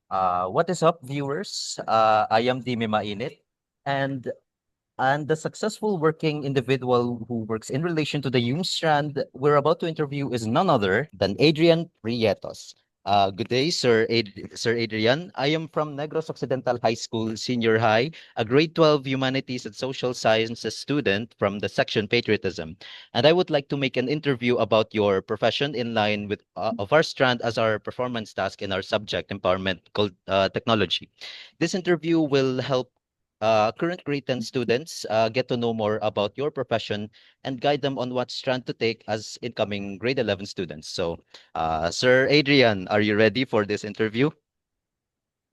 What is up, viewers? I am Dimeans, and and the successful working individual who works in relation to the Hume strand we're about to interview is none other than Adrian Prietos. Good day, Sir Adrian. I am from Negros Occidental High School, Senior High, a grade 12 Humanities and Social Sciences student from the section Patriotism. And I would like to make an interview about your profession in line with of our strand as our performance task in our subject empowerment called technology. This interview will help current grade 10 students get to know more about your profession and guide them on what strand to take as incoming grade 11 students. So, Sir Adrian, are you ready for this interview?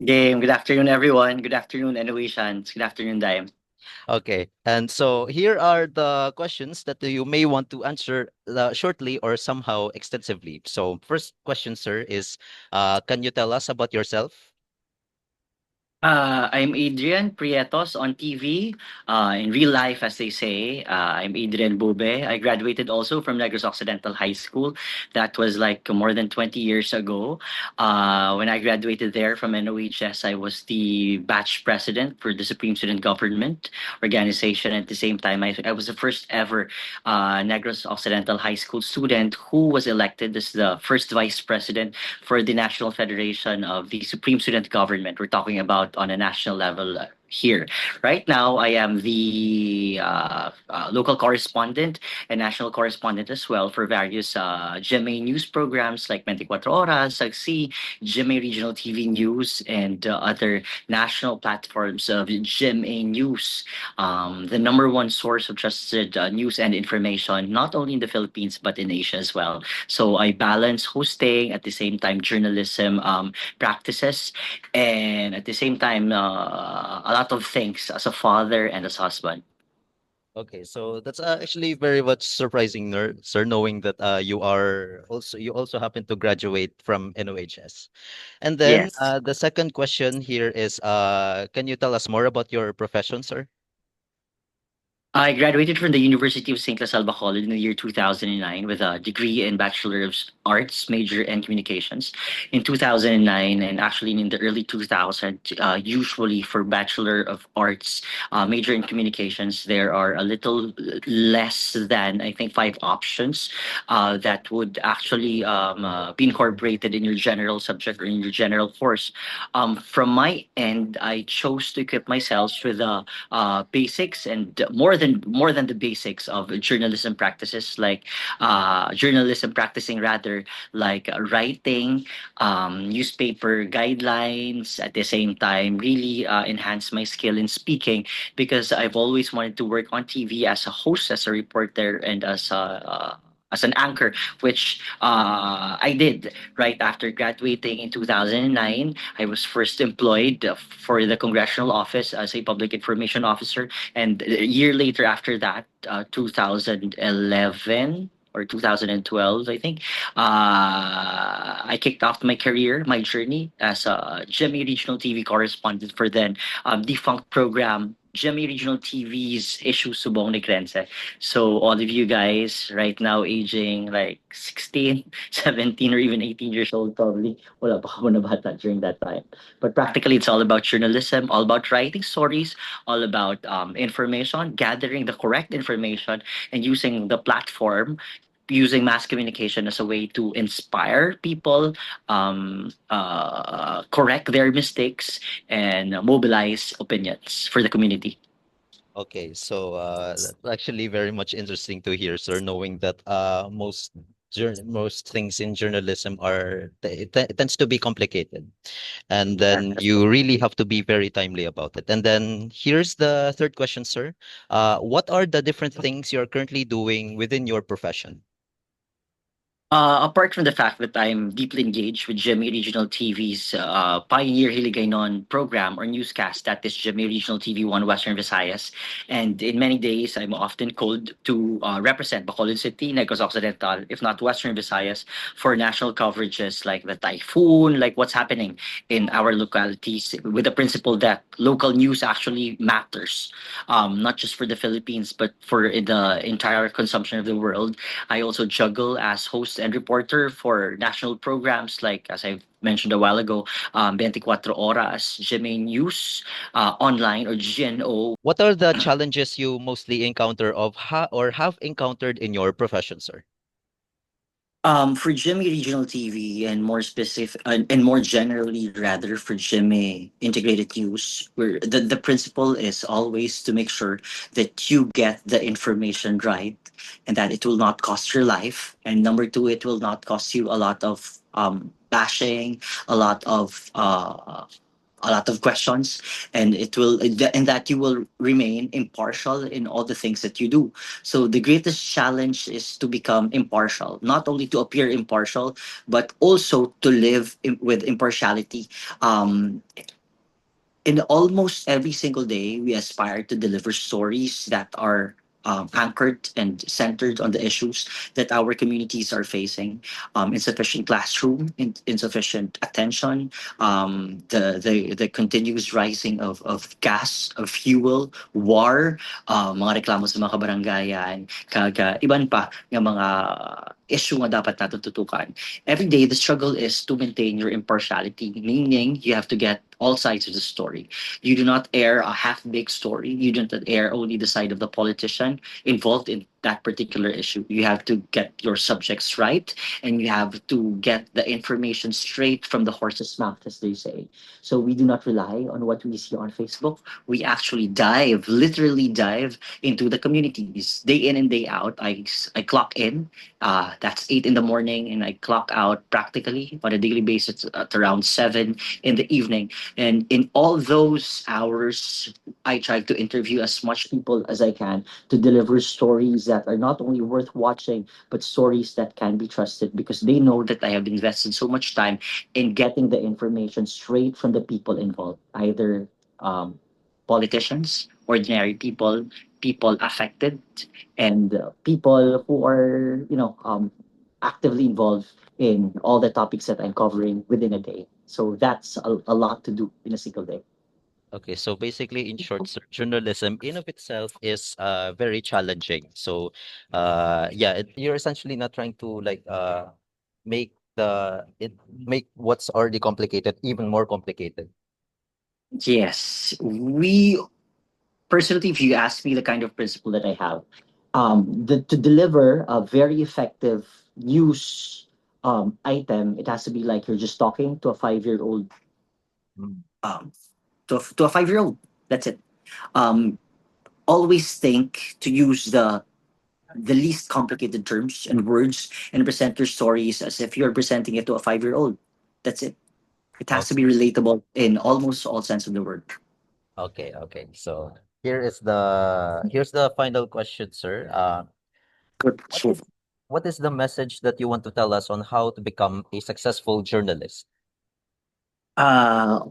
Game. Good afternoon, everyone. Good afternoon, Innovations. Good afternoon, Dime. Okay, and so here are the questions that you may want to answer shortly or somehow extensively. So, first question, sir, is can you tell us about yourself? I'm Adrian Prietos on TV. In real life, as they say, I'm Adrian Bobe. I graduated also from Negros Occidental High School. That was like more than 20 years ago. When I graduated there from NOHS, I was the batch president for the Supreme Student Government Organization. At the same time, I was the first ever Negros Occidental High School student who was elected as the first vice president for the National Federation of the Supreme Student Government. We're talking about on a national level here. Right now, I am the local correspondent and national correspondent as well for various GMA news programs like 24 Horas, Sagsi, GMA Regional TV News, and other national platforms of GMA News, the number one source of trusted news and information, not only in the Philippines, but in Asia as well. So I balance hosting at the same time journalism practices, and at the same time a lot of things as a father and as husband. Okay, so that's actually very much surprising, sir, knowing that you also happen to graduate from NOHS. And then Yes. the second question here is, can you tell us more about your profession, sir? I graduated from the University of St. LaSalle Bacolod in the year 2009 with a degree in Bachelor of Arts, major in Communications. In 2009, and actually in the early 2000s, usually for Bachelor of Arts, major in Communications, there are a little less than, I think, five options that would actually be incorporated in your general subject or in your general course. From my end, I chose to equip myself with basics and more than the basics of journalism practices, like journalism practicing rather, like writing, newspaper guidelines. At the same time, really enhance my skill in speaking because I've always wanted to work on TV as a host, as a reporter, and as an anchor, which I did right after graduating in 2009. I was first employed for the congressional office as a public information officer, and a year later after that, 2011 or 2012, I think, I kicked off my career, my journey as a GMA Regional TV correspondent for then defunct program GMA Regional TV's Issues Subong Negrense. So all of you guys right now aging like 16, 17, or even 18 years old, probably wala pa ako na bata during that time. But practically, it's all about journalism, all about writing stories, all about information, gathering the correct information, and using the platform, using mass communication as a way to inspire people, correct their mistakes, and mobilize opinions for the community. Okay, so that's actually very much interesting to hear, sir, knowing that most things in journalism it tends to be complicated, and then you really have to be very timely about it. And then here's the third question, sir. What are the different things you're currently doing within your profession? Apart from the fact that I'm deeply engaged with GMA Regional TV's Pioneer Hiligaynon program or newscast, that is GMA Regional TV 1 Western Visayas. And in many days, I'm often called to represent Bacolod City, Negros Occidental, if not Western Visayas, for national coverages like the typhoon, like what's happening in our localities, with the principle that local news actually matters, not just for the Philippines, but for the entire consumption of the world. I also juggle as host and reporter for national programs like, as I mentioned a while ago, 24 Horas, GMA News, Online, or GNO. What are the challenges you mostly encounter or have encountered in your profession, sir? For GMA Regional TV and more specific and more generally rather for GMA Integrated News, where the principle is always to make sure that you get the information right and that it will not cost your life. And number two, it will not cost you a lot of bashing, a lot of uh, a lot of questions, and it will and that you will remain impartial in all the things that you do. So the greatest challenge is to become impartial, not only to appear impartial but also to live with impartiality. In almost every single day, we aspire to deliver stories that are anchored and centered on the issues that our communities are facing. Insufficient classroom, insufficient attention, the continuous rising of gas, of fuel, war, mga reklamo sa mga kabaranggayan, iban pa ng mga issue nga dapat natin tutukan. Every day, the struggle is to maintain your impartiality, meaning you have to get all sides of the story. You do not air a half-baked story. You do not air only the side of the politician involved in that particular issue. You have to get your subjects right, and you have to get the information straight from the horse's mouth, as they say. So we do not rely on what we see on Facebook. We actually dive, literally dive into the communities day in and day out. I clock in, that's 8 in the morning, and I clock out practically on a daily basis at around 7 in the evening. And in all those hours, I try to interview as much people as I can to deliver stories that are not only worth watching, but stories that can be trusted because they know that I have invested so much time in getting the information straight from the people involved, either um, politicians, ordinary people, people affected, and people who are, actively involved in all the topics that I'm covering within a day. So that's a lot to do in a single day. Okay, so basically, in short, sir, journalism in of itself is very challenging. So, yeah, you're essentially not trying to make what's already complicated even more complicated. Yes, we personally, if you ask me the kind of principle that I have, to deliver a very effective news item, it has to be like you're just talking to a 5 year old, Mm. um, to a 5 year old. That's it. Um, Always think to use the least complicated terms and words and present your stories as if you're presenting it to a 5 year old. That's it. It has to Okay, be relatable in almost all sense of the word. okay. So here's the final question, sir. What Sure. is what is the message that you want to tell us on how to become a successful journalist? Uh,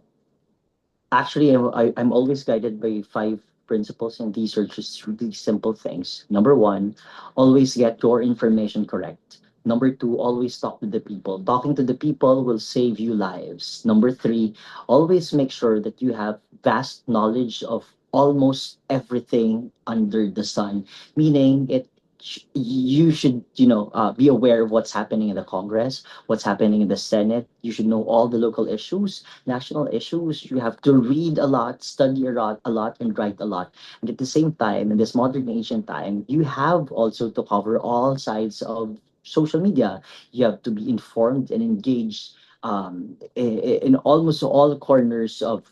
Actually, I'm always guided by five principles, and these are just really simple things. Number one, always get your information correct. Number two, always talk to the people. Talking to the people will save you lives. Number three, always make sure that you have vast knowledge of almost everything under the sun, meaning you should be aware of what's happening in the Congress, what's happening in the Senate. You should know all the local issues, national issues. You have to read a lot, study a lot, and write a lot. And at the same time, in this modern ancient time, you have also to cover all sides of social media. You have to be informed and engaged in almost all corners of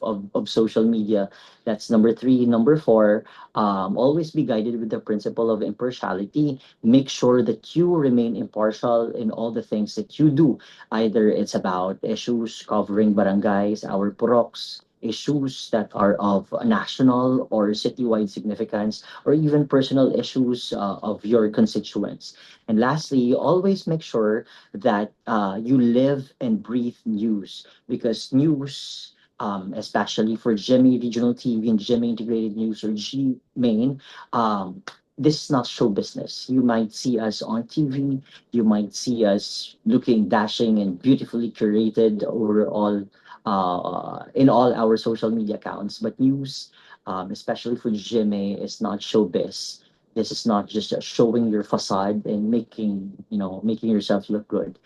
social media. That's number three. Number four, always be guided with the principle of impartiality. Make sure that you remain impartial in all the things that you do. Either it's about issues covering barangays, our puroks, issues that are of national or citywide significance, or even personal issues of your constituents. And lastly, always make sure that you live and breathe news because news, especially for GMA Regional TV and GMA Integrated News or G Main, this is not show business. You might see us on TV, you might see us looking dashing and beautifully curated over all in all our social media accounts. But news, especially for GMA, is not showbiz. This is not just showing your facade and making yourself look good.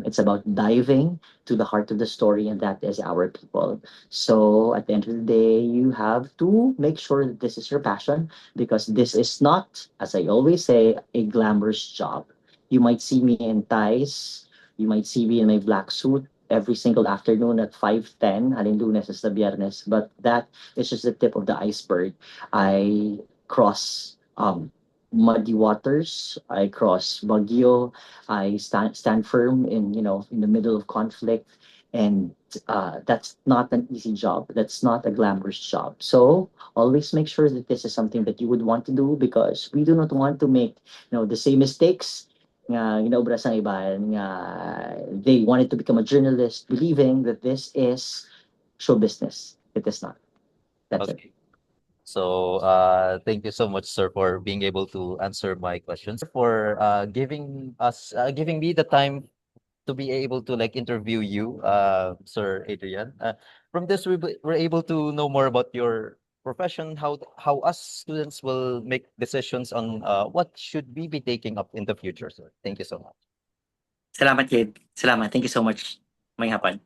It's about diving to the heart of the story, and that is our people. So at the end of the day, you have to make sure that this is your passion, because this is not, as I always say, a glamorous job. You might see me in ties, you might see me in my black suit every single afternoon at 5:10, haling lunes hasta biyernes, but that is just the tip of the iceberg. I cross muddy waters. I cross Baguio. I stand firm in the middle of conflict, and that's not an easy job. That's not a glamorous job. So always make sure that this is something that you would want to do, because we do not want to make the same mistakes nga ginaobra sa iba nga they wanted to become a journalist believing that this is show business. It is not. That's it. Okay. So, thank you so much, sir, for being able to answer my questions, for giving me the time to be able to like interview you, Sir Adrian. From this, we're able to know more about your profession, how us students will make decisions on what should we be taking up in the future, sir. Thank you so much. Salamat, Kate. Salamat. Thank you so much. May hapon.